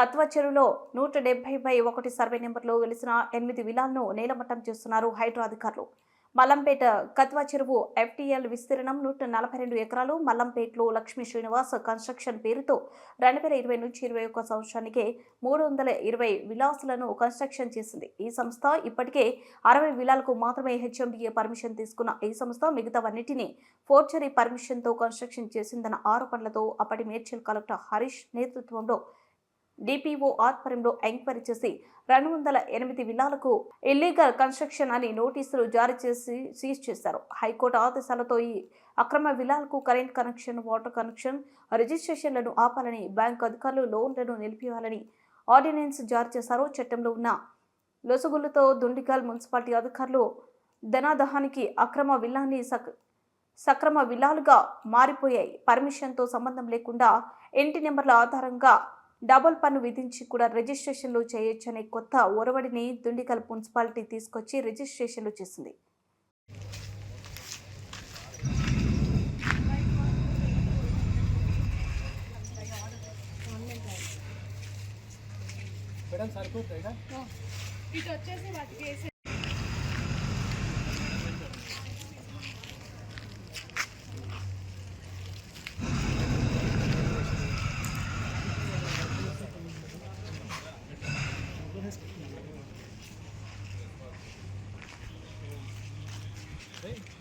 కత్వ చెరువులో 170/1 సర్వే నెంబర్లో వెలిసిన 8 విలాలను నేలమట్టం చేస్తున్నారు హైడ్రా అధికారులు. మల్లంపేట కత్వ చెరువు ఎఫ్టీఎల్ విస్తీర్ణం 142 ఎకరాలు. మల్లంపేటలో లక్ష్మీ శ్రీనివాస్ కన్స్ట్రక్షన్ పేరుతో 2020 నుంచి 21 సంవత్సరానికి 320 విలాసులను కన్స్ట్రక్షన్ చేసింది. ఈ సంస్థ ఇప్పటికే 60 విలాలకు మాత్రమే హెచ్ఎండిఏ పర్మిషన్ తీసుకున్న ఈ సంస్థ మిగతావన్నిటినీ ఫోర్జరీ పర్మిషన్తో కన్స్ట్రక్షన్ చేసిందన్న ఆరోపణలతో అప్పటి మేడ్చల్ కలెక్టర్ హరీష్ నేతృత్వంలో డిపిఓ ఆధ్వర్యంలో ఎంక్వైరీ చేసి 208 విలాలకు ఇల్లీగల్ కన్స్ట్రక్షన్ అని నోటీసులు జారీ చేసి సీజ్ చేశారు. హైకోర్టు ఆదేశాలతో ఈ అక్రమ విలాలకు కరెంట్ కనెక్షన్, వాటర్ కనెక్షన్, రిజిస్ట్రేషన్లను ఆపాలని, బ్యాంకు అధికారులు లోన్లను నిలిపివేయాలని ఆర్డినెన్స్ జారీ చేశారు. చట్టంలో ఉన్న లొసుగులతో దుండిగల్ మున్సిపాలిటీ అధికారులు ధనాదహానికి అక్రమ విల్లాన్ని సక్రమ విల్లాలుగా మారిపోయాయి. పర్మిషన్తో సంబంధం లేకుండా ఇంటి నెంబర్ల ఆధారంగా డబుల్ పన్ను విధించి కూడా రిజిస్ట్రేషన్లు చేయొచ్చనే కొత్త ఒరవడిని దుండిగల్ మున్సిపాలిటీ తీసుకొచ్చి రిజిస్ట్రేషన్లు చేసింది. Hey.